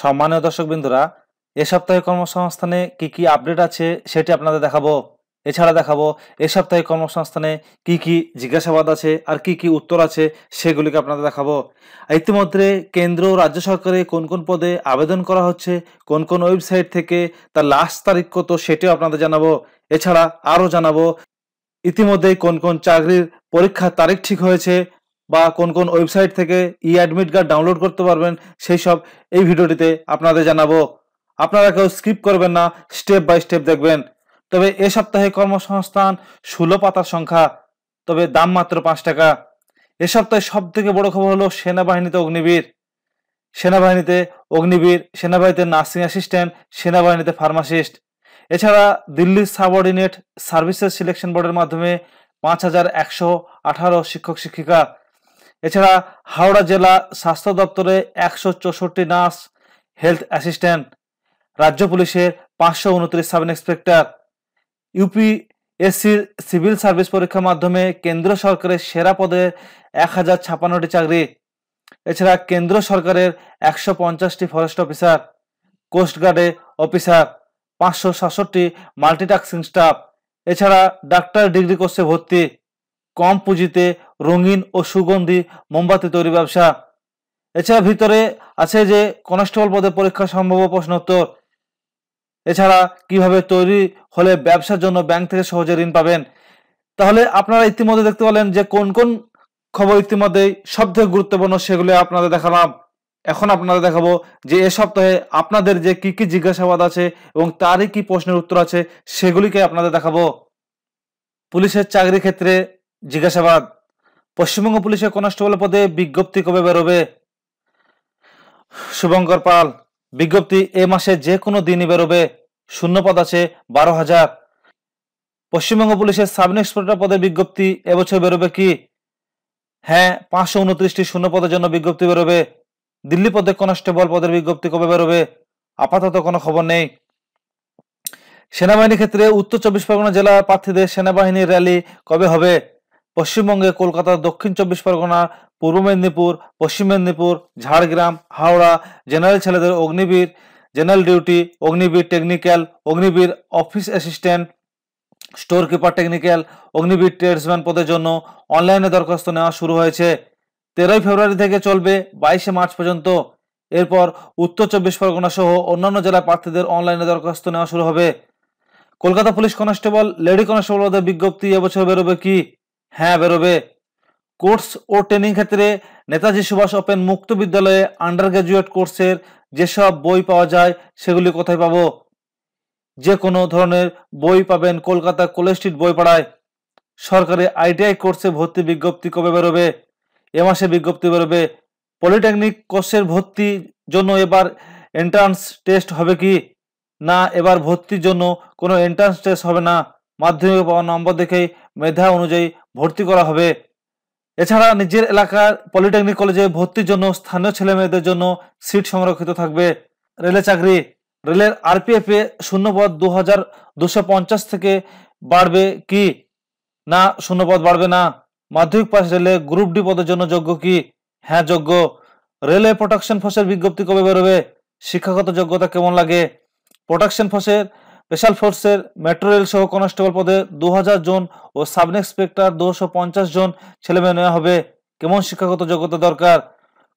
সম্মানীয় দর্শকবৃন্দরা, এ সপ্তাহে কর্মসংস্থানে কি কি আপডেট আছে সেটি আপনাদের দেখাবো। এছাড়া দেখাবো এ সপ্তাহে কর্মসংস্থানে কি কি জিজ্ঞাসাবাদ আছে আর কি কি উত্তর আছে সেগুলিকে আপনাদের দেখাবো। ইতিমধ্যে কেন্দ্র ও রাজ্য সরকারে কোন কোন পদে আবেদন করা হচ্ছে, কোন কোন ওয়েবসাইট থেকে, তার লাস্ট তারিখ কত সেটিও আপনাদের জানাবো। এছাড়া আরও জানাবো ইতিমধ্যেই কোন কোন চাকরির পরীক্ষার তারিখ ঠিক হয়েছে বা কোন কোন ওয়েবসাইট থেকে অ্যাডমিট কার্ড ডাউনলোড করতে পারবেন সেই সব এই ভিডিওটিতে আপনাদের জানাবো। আপনারা কেউ স্কিপ করবেন না, স্টেপ বাই স্টেপ দেখবেন। তবে এ সপ্তাহে কর্মসংস্থান 16 পাতার সংখ্যা, তবে দাম মাত্র 5 টাকা। এ সপ্তাহে সব থেকে বড় খবর হলো সেনাবাহিনীতে অগ্নিবীর, সেনাবাহিনীতে নার্সিং অ্যাসিস্ট্যান্ট, সেনাবাহিনীতে ফার্মাসিস্ট। এছাড়া দিল্লির সাবঅর্ডিনেট সার্ভিসেস সিলেকশন বোর্ডের মাধ্যমে 5118 শিক্ষক শিক্ষিকা। এছাড়া হাওড়া জেলা স্বাস্থ্য দপ্তরে 164 নার্স, হেলথ অ্যাসিস্ট্যান্ট। রাজ্য পুলিশের 529 সাব ইন্সপেক্টর। ইউপিএসসির সিভিল সার্ভিস পরীক্ষার মাধ্যমে কেন্দ্র সরকারের সেরা পদে 1056টি চাকরি। এছাড়া কেন্দ্র সরকারের 150টি ফরেস্ট অফিসার, কোস্টগার্ডে অফিসার, 567টি মাল্টিটাস্কিং স্টাফ। এছাড়া ডাক্তার ডিগ্রি কোর্সে ভর্তি, কম পুঁজিতে রঙিন ও সুগন্ধি মোমবাতি তৈরি ব্যবসা। এছাড়া ভিতরে আছে যে কনস্টেবল পদে পরীক্ষা সম্ভাব্য প্রশ্নোত্তর। এছাড়া কিভাবে তৈরি হলে ব্যবসার জন্য ব্যাংক থেকে সহজে ঋণ পাবেন। তাহলে আপনারা ইতিমধ্যে দেখতে পেলেন যে কোন কোন খবর ইতিমধ্যেই সবথেকে গুরুত্বপূর্ণ সেগুলো আপনাদের দেখালাম। এখন আপনাদের দেখাবো যে এ সপ্তাহে আপনাদের যে কি কি জিজ্ঞাসাবাদ আছে এবং তারই কি প্রশ্নের উত্তর আছে সেগুলিকে আপনাদের দেখাবো। পুলিশের চাকরি ক্ষেত্রে জিজ্ঞাসাবাদ। পশ্চিমবঙ্গ পুলিশের কনস্টেবল পদে বিজ্ঞপ্তি কবে বেরোবে? শুভঙ্কর পাল, বিজ্ঞপ্তি এ মাসে যে কোনো দিনই বেরোবে। শূন্যপদ আছে 12,000। পশ্চিমবঙ্গ পুলিশের সাব ইন্সপেক্টর পদের বিজ্ঞপ্তি এবছর বেরোবে কি? হ্যাঁ, 529টি শূন্যপদের জন্য বিজ্ঞপ্তি বেরোবে। দিল্লি পদে কনস্টেবল পদের বিজ্ঞপ্তি কবে বেরোবে? আপাতত কোনো খবর নেই। সেনাবাহিনীর ক্ষেত্রে উত্তর 24 পরগনা জেলার প্রার্থীদের সেনাবাহিনীর র্যালি কবে হবে? পশ্চিমবঙ্গে কলকাতা, দক্ষিণ 24 পরগনা, পূর্ব মেদিনীপুর, পশ্চিম মেদিনীপুর, ঝাড়গ্রাম, হাওড়া জেনারেল ছেলেদের Agniveer general duty, Agniveer technical, Agniveer office assistant, store keeper technical, Agniveer tradesman পদের জন্য অনলাইনে দরখাস্ত নেওয়া শুরু হয়েছে। 13 ফেব্রুয়ারি থেকে চলবে 22 মার্চ পর্যন্ত। এরপর উত্তর 24 পরগনা সহ অন্যান্য জেলার প্রার্থীদের অনলাইনে দরখাস্ত নেওয়া শুরু হবে। Kolkata police constable, lady constable পদের বিজ্ঞপ্তি এবছর বেরোবে কি? হ্যাঁ, বেরোবে। কোর্স ও ট্রেনিং ক্ষেত্রে নেতাজি সুভাষ ওপেন মুক্ত বিদ্যালয়ে আন্ডার গ্রাজুয়েট কোর্সের যেসব বই পাওয়া যায় সেগুলি কোথায় পাবো? যে কোনো ধরনের বই পাবেন কলকাতা কলেজ স্ট্রিট বইপাড়ায়। সরকারি আইটিআই কোর্সে ভর্তি বিজ্ঞপ্তি কবে বেরোবে? এ মাসে বিজ্ঞপ্তি বেরোবে। পলিটেকনিক কোর্সের ভর্তির জন্য এবার এন্ট্রান্স টেস্ট হবে কি? না, এবার ভর্তির জন্য কোনো এন্ট্রান্স টেস্ট হবে না, মাধ্যমিকে পাওয়া নম্বর দেখেই মেধা অনুযায়ী ভর্তি করা হবে। এছাড়া নিজের এলাকার পলিটেকনিক কলেজে ভর্তির জন্য স্থানীয় ছেলে মেয়েদের জন্য সিট সংরক্ষিত থাকবে। রেলে চাকরি, রেলের আরপিএফ এ শূন্যপদ 2250 থেকে বাড়বে কি? না, শূন্যপদ বাড়বে না। মাধ্যমিক পাস রেলে গ্রুপ ডি পদের জন্য যোগ্য কি? হ্যাঁ, যোগ্য। রেলে প্রোটেকশন ফোর্সের বিজ্ঞপ্তি কবে বেরোবে? শিক্ষাগত যোগ্যতা কেমন লাগে? প্রোটেকশন ফোর্সের, স্পেশাল ফোর্সের, মেট্রো রেল সহ কনস্টেবল পদে 2000 জন ও সাব ইন্সপেক্টর 250 জন ছেলেমেয়ে নেওয়া হবে। কেমন শিক্ষাগত যোগ্যতা দরকার?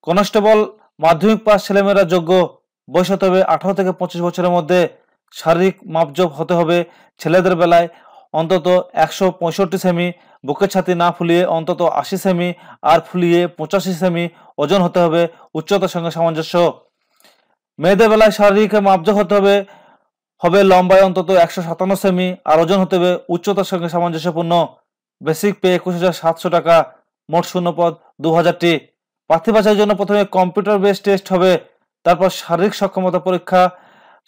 কনস্টেবল মাধ্যমিক পাস ছেলেমেয়েরা যোগ্য। বয়স হতে হবে 18 থেকে 25 বছরের মধ্যে। শারীরিক মাপজোপ হতে হবে ছেলেদের বেলায় অন্তত 165 সেমি, বুকের ছাতি না ফুলিয়ে অন্তত 80 সেমি আর ফুলিয়ে 85 সেমি। ওজন হতে হবে উচ্চতার সঙ্গে সামঞ্জস্য। মেয়েদের বেলায় শারীরিক মাপজোপ হতে হবে হবে লম্বায় অন্তত 157 সেমি আর ওজন হতে হবে উচ্চতার সঙ্গে সামঞ্জস্যপূর্ণ। বেসিক পে 21,700 টাকা। মোট শূন্যপদ 2000টি। প্রার্থী বাছাইয়ের জন্য প্রথমে কম্পিউটার বেস টেস্ট হবে, তারপর শারীরিক সক্ষমতা পরীক্ষা,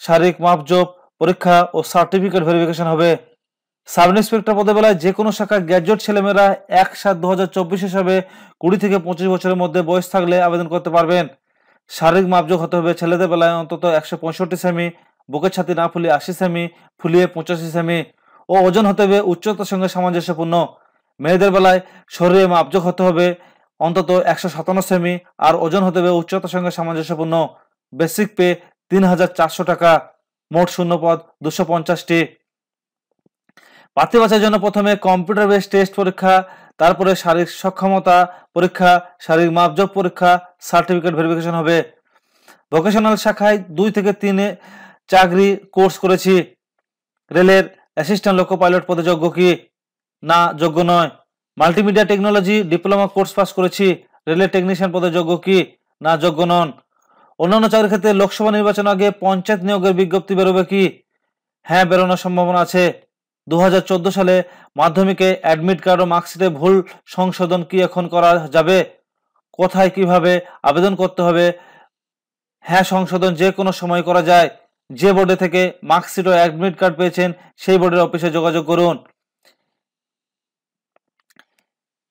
শারীরিক মাপজোপ পরীক্ষা ও সার্টিফিকেট ভেরিফিকেশন হবে। সাব ইন্সপেক্টর পদের বেলায় যে কোনো শাখার গ্র্যাজুয়েট ছেলেমেয়েরা 1/7/2024 হিসাবে 20 থেকে 25 বছরের মধ্যে বয়স থাকলে আবেদন করতে পারবেন। শারীরিক মাপজোপ হতে হবে ছেলেদের বেলায় অন্তত 165 সেমি, বুকের ছাতি না ফুলিয়ে 80 সেমি, ফুলিয়ে 85 সেমি ও ওজন হতে হবে উচ্চতার সঙ্গে সামঞ্জস্যপূর্ণ। মেয়েদের বেলায় শরীরে মাপজোপ হতে হবে অন্তত 157 সেমি আর ওজন হতে হবে উচ্চতার সঙ্গে সামঞ্জস্যপূর্ণ। বেসিক পে 3,400 টাকা, মোট শূন্যপদ 250টি। প্রার্থী বাছাইয়ের জন্য প্রথমে কম্পিউটার বেস টেস্ট পরীক্ষা, তারপরে শারীরিক সক্ষমতা পরীক্ষা, শারীরিক মাপজোক পরীক্ষা, সার্টিফিকেট ভেরিফিকেশন হবে। ভোকেশনাল শাখায় 2 থেকে 3 চাকরি কোর্স করেছি। রেলের অ্যাসিস্ট্যান্ট লোকো পাইলট পদে যোগ্য কি? না, যোগ্য নয়। Multimedia technology diploma course pass করেছি। রেলের টেকনিশিয়ান পদে যোগ্য কি? না, যোগ্য নন। অন্যান্য চাকরির ক্ষেত্রে লোকসভা নির্বাচন আগে পঞ্চায়েত নিয়োগের বিজ্ঞপ্তি বেরোবে কি? হ্যাঁ, বেরোনোর সম্ভাবনা আছে। 2014 সালে মাধ্যমিকে অ্যাডমিট কার্ড ও মার্কশিটে ভুল সংশোধন কি এখন করা যাবে? কোথায় কিভাবে আবেদন করতে হবে? হ্যাঁ, সংশোধন যে কোনো সময় করা যায়। যে বোর্ডে থেকে মার্কশিট ও অ্যাডমিট কার্ড পেয়েছেন সেই বোর্ডের অফিসে যোগাযোগ করুন।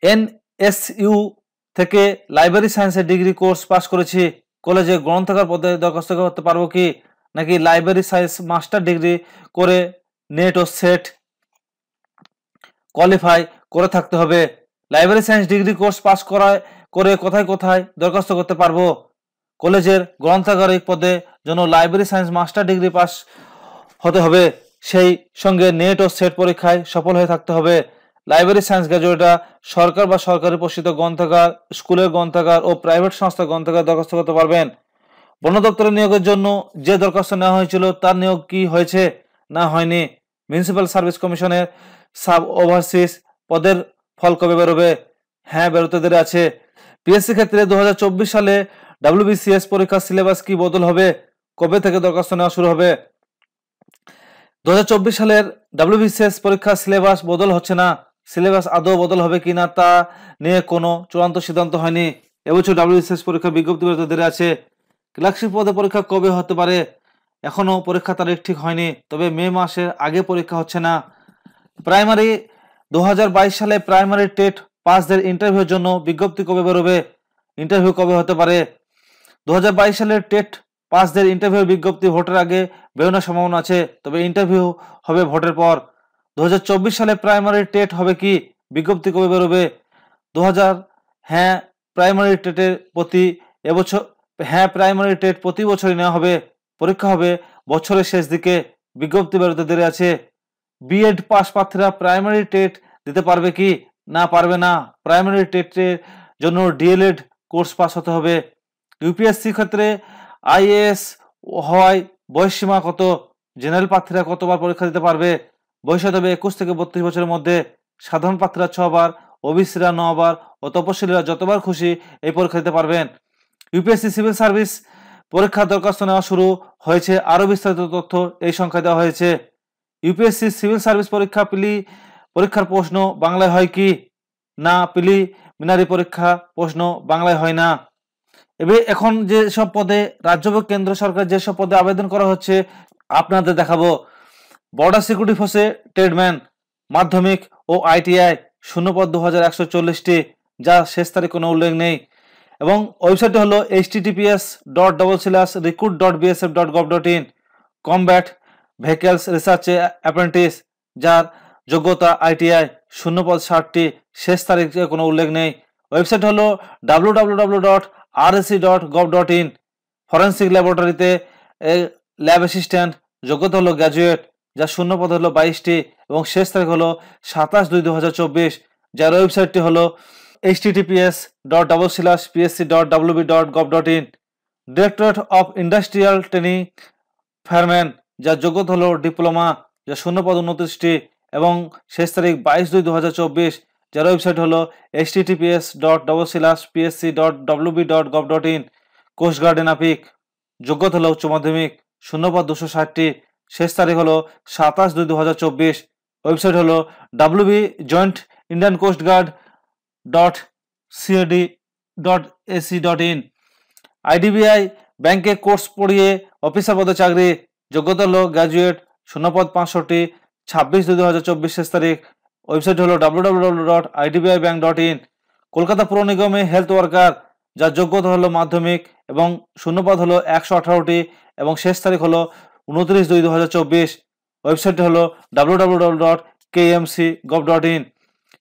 NSU থেকে লাইব্রেরি সায়েন্সের ডিগ্রি কোর্স পাস করেছি। কলেজে গ্রন্থাগার পদে দরখাস্ত করতে পারবো কি? নাকি লাইব্রেরি সায়েন্স মাস্টার ডিগ্রি করে নেট ও সেট কোয়ালিফাই করে থাকতে হবে। Library science degree course pass করে কোথায় কোথায় দরখাস্ত করতে পারবো? কলেজের গ্রন্থাগারিক পদে জন্য library science master degree pass হতে হবে, সেই সঙ্গে নেট ও সেট পরীক্ষায় সফল হয়ে থাকতে হবে। লাইব্রেরি সায়েন্স গ্র্যাজুয়েটরা সরকার বা সরকারি পোষিত গ্রন্থাগার, স্কুলের গ্রন্থাগার ও প্রাইভেট সংস্থার গ্রন্থাগার দরখাস্ত করতে পারবেন। বন দপ্তরের নিয়োগের জন্য যে দরখাস্ত নেওয়া হয়েছিল তার নিয়োগ কি হয়েছে? না, হয়নি। মিউনিসিপ্যাল সার্ভিস কমিশনের সাব ওভারসিস পদের ফল কবে বেরোবে? হ্যাঁ, বেরোতে দেরি আছে। পিএসসি ক্ষেত্রে 2024 সালে WBCS পরীক্ষার সিলেবাস কি বদল হবে? কবে থেকে দরখাস্ত নেওয়া শুরু হবে? 2024 সালের WBCS পরীক্ষার সিলেবাস বদল হচ্ছে না। সিলেবাস আদৌ বদল হবে কিনা তা নিয়ে কোনো চূড়ান্ত সিদ্ধান্ত হয়নি। এবছর WBCS পরীক্ষা বিজ্ঞপ্তি বেরোতে দেরি আছে। ক্লার্কশিপ পদে পরীক্ষা কবে হতে পারে? এখনো পরীক্ষা তারিখ ঠিক হয়নি, তবে মে মাসের আগে পরীক্ষা হচ্ছে না। প্রাইমারি 2022 সালে প্রাইমারি টেট পাসদের ইন্টারভিউর জন্য বিজ্ঞপ্তি কবে বেরোবে? ইন্টারভিউ কবে হতে পারে? 2022 সালের টেট পাসদের ইন্টারভিউর বিজ্ঞপ্তি ভোটের আগে বেরোনোর সম্ভাবনা আছে, তবে ইন্টারভিউ হবে ভোটের পর। 2024 সালে প্রাইমারি টেট হবে কি? বিজ্ঞপ্তি কবে বেরোবে? 2000 হ্যাঁ, প্রাইমারি টেটের প্রতি এবছর প্রাইমারি টেট প্রতি বছরই নেওয়া হবে। পরীক্ষা হবে বছরের শেষ দিকে। বিজ্ঞপ্তি বেরোতে দেরি আছে। বিএড পাস প্রার্থীরা প্রাইমারি টেট দিতে পারবে কি? না, পারবে না। প্রাইমারি টেটের জন্য ডিএলএড কোর্স পাস হতে হবে। ইউপিএসসি ক্ষেত্রে আইএএস হওয়ায় বয়সসীমা কত? জেনারেল প্রার্থীরা কতবার পরীক্ষা দিতে পারবে? বয়স হতে হবে 21 থেকে 32 বছরের মধ্যে। সাধারণ প্রার্থীরা 6 বার, ওবিসিরা 9 বার ও তপশিলীরা যতবার খুশি এই পরীক্ষা দিতে পারবেন। ইউপিএসসি সিভিল সার্ভিস পরীক্ষা দরখাস্ত নেওয়া শুরু হয়েছে। আরো বিস্তারিত তথ্য এই সংখ্যায় দেওয়া হয়েছে। ইউপিএসসি সিভিল সার্ভিস পরীক্ষার প্রশ্ন বাংলায় হয় কি? না, প্রিলিমিনারি পরীক্ষা প্রশ্ন বাংলায় হয় না। এখন যেসব পদে রাজ্য বা কেন্দ্র সরকার যেসব পদে আবেদন করা হচ্ছে আপনাদের দেখাবো। বর্ডার সিকিউরিটি ফোর্সে ট্রেডম্যান, মাধ্যমিক ও আইটিআই, শূন্যপদ 2140টি, যা শেষ তারিখ কোনো উল্লেখ নেই। এবং ওয়েবসাইটটি হলো https://recruit.bsf.gov.in। কমব্যাট ভেহিকলস রিসার্চে অ্যাপ্রেন্টিস, যার যোগ্যতা আইটিআই, শূন্যপদ 60টি, শেষ তারিখে কোনো উল্লেখ নেই। ওয়েবসাইট হলো www.rsc.gov.in। ফরেন্সিক ল্যাবরেটরিতে ল্যাব অ্যাসিস্ট্যান্ট, যোগ্যতা হলো গ্র্যাজুয়েট, যার শূন্যপদ হলো 22টি এবং শেষ তারিখ হলো 27/2/2024। যার ওয়েবসাইটটি হলো https://psc.wb.gov.in। Directorate of industrial training fireman, যার যোগ্যতা হলো ডিপ্লোমা, যার শূন্যপদ 29টি এবং শেষ তারিখ 22/2/2024। যার ওয়েবসাইট হলো https://psc.wb.gov.in। কোস্টগার্ড নাপিক, যোগ্যতা হলো উচ্চ মাধ্যমিক, শূন্যপদ 260টি, শেষ তারিখ হলো 27/2/2024। ওয়েবসাইট হলো www.jointindiancoastguard.cad.ac.in। আইডিবিআই ব্যাংকে কোর্স পড়িয়ে অফিসার পদে চাকরি, যোগ্যতা হলো গ্র্যাজুয়েট, শূন্যপদ 65টি, 26/2/2024 শেষ তারিখ। ওয়েবসাইট হলো www.idbibank.in। কলকাতা পুর নিগমে হেলথ ওয়ার্কার, যার যোগ্যতা হলো মাধ্যমিক এবং শূন্যপদ হলো 118টি এবং শেষ তারিখ হলো 29/2/2024। ওয়েবসাইটটি হলো www.kmc.gov.in।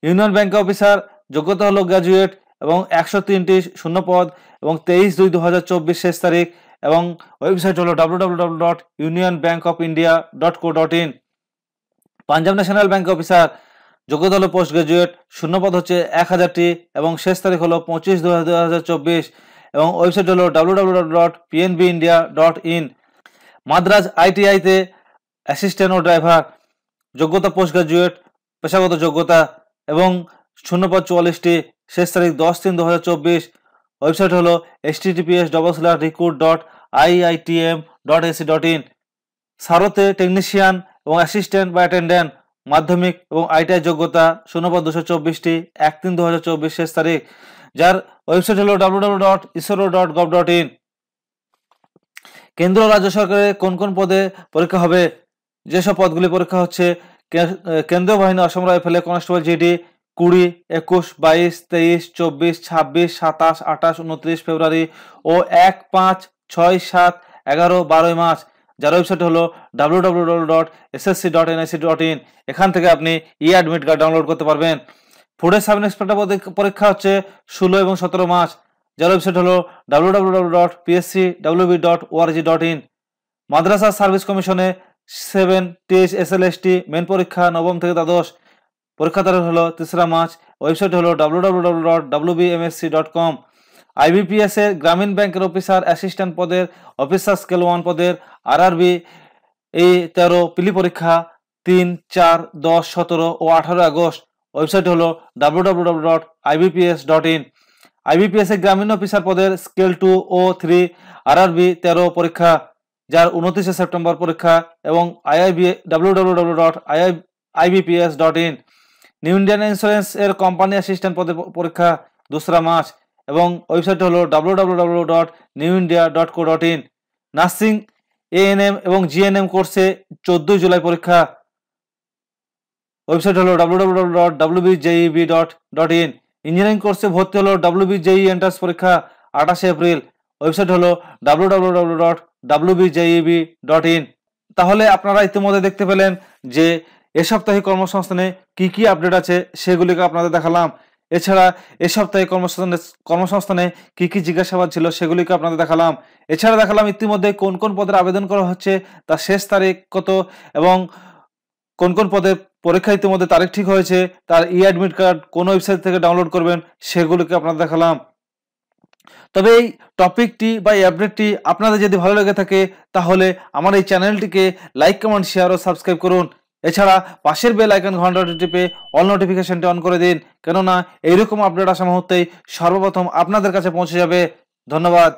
ইউনিয়ন ব্যাংক অফিসার, যোগ্যতা হলো গ্র্যাজুয়েট এবং 103টি শূন্যপদ এবং 23/2/2024 শেষ তারিখ এবং ওয়েবসাইট হলো www.unionbankofindia.co.in। Punjab national bank officer, যোগ্যতা হলো পোস্ট গ্রাজুয়েট, শূন্যপদ হচ্ছে 1000টি এবং শেষ তারিখ হলো 25/2/2024 এবং ওয়েবসাইট হলো www.pnbindia.in। মাদ্রাজ আইটিআইতে অ্যাসিস্ট্যান্ট ও ড্রাইভার, যোগ্যতা পোস্ট গ্রাজুয়েট, পেশাগত যোগ্যতা এবং শূন্যপদ 44টি, শেষ তারিখ 10/3/2024। ওয়েবসাইট হলো https://recruit.iitm.ac.in। সারতে টেকনিশিয়ান এবং অ্যাসিস্ট্যান্ট বা অ্যাটেন্ডেন্ট, মাধ্যমিক এবং আইটিআই যোগ্যতা, শূন্যপদ 224টি, 1/3/2024 শেষ তারিখ, যার ওয়েবসাইট হলো www.isro.gov.in। কেন্দ্র ও রাজ্য সরকারের কোন কোন পদে পরীক্ষা হবে? যেসব পদগুলি পরীক্ষা হচ্ছে: কেন্দ্রীয় বাহিনী অসম রাইফেলে কনস্টেবল জিডি 20, 21, 22, 23, 24, 26, 27, 28, 29 ফেব্রুয়ারি ও 1, 5, 6, 7, 11, 12 মার্চ, যার ওয়েবসাইট হলো www.ssc.nic.in। এখান থেকে আপনি অ্যাডমিট কার্ড ডাউনলোড করতে পারবেন। ফুডের সাব ইন্সপেক্টর পরীক্ষা হচ্ছে 16 এবং 17 মার্চ, যার ওয়েবসাইট হলো www.pscwb.org.in। মাদ্রাসা সার্ভিস কমিশনে 7 THSLST মেন পরীক্ষা নবম থেকে দ্বাদশ, পরীক্ষা তারিখ হলো 3 মার্চ, ওয়েবসাইট হলো www.wbmsc.com। IBPS এর গ্রামীণ ব্যাংকের অফিসার অ্যাসিস্ট্যান্ট পদের অফিসার স্কেল 1 পদের RRB এই 13 পিলি পরীক্ষা 3, 4, 10, 17 ও 18 আগস্ট, ওয়েবসাইট হলো www.ibps.in। IBPS এর গ্রামীণ অফিসার পদের স্কেল 2 ও 3 RRB 13 পরীক্ষা, যার 29 সেপ্টেম্বর পরীক্ষা এবং www.ibps.in। নিউ ইন্ডিয়ান ইন্স্যুরেন্স এর কোম্পানি অ্যাসিস্ট্যান্ট পদের পরীক্ষা 2 মার্চ এবং ওয়েবসাইট হলো www.newindia.co.in। নার্সিং ANM এবং GNM কোর্সে 14 জুলাই পরীক্ষা, ওয়েবসাইট হলো www.wbjeb.in। ইঞ্জিনিয়ারিং কোর্সে ভর্তি হলো WBJE এন্ট্রান্স পরীক্ষা 28 এপ্রিল, ওয়েবসাইট হলো www.wbjeb.in। তাহলে আপনারা ইতিমধ্যে দেখতে পেলেন যে এ সপ্তাহে কর্মসংস্থানে কি কি আপডেট আছে সেগুলিকে আপনাদের দেখালাম। এছাড়া এ সপ্তাহে কর্মসংস্থানে কি কি জিজ্ঞাসাবাদ ছিল সেগুলিকে আপনাদের দেখালাম। এছাড়া দেখালাম ইতিমধ্যে কোন কোন পদের আবেদন করা হচ্ছে, তার শেষ তারিখ কত এবং কোন কোন পদে পরীক্ষা ইতিমধ্যে তারিখ ঠিক হয়েছে, তার অ্যাডমিট কার্ড কোন ওয়েবসাইট থেকে ডাউনলোড করবেন সেগুলিকে আপনাদের দেখালাম। তবে এই টপিকটি বা এই আপডেটটি আপনাদের যদি ভালো লেগে থাকে তাহলে আমার এই চ্যানেলটিকে লাইক, কমেন্ট, শেয়ার ও সাবস্ক্রাইব করুন। এছাড়া পাশের বেল আইকন ঘন্টাটি টিপে অল নোটিফিকেশনটি অন করে দিন, কেননা এইরকম আপডেট আসা মুহূর্তেই সর্বপ্রথম আপনাদের কাছে পৌঁছে যাবে। ধন্যবাদ।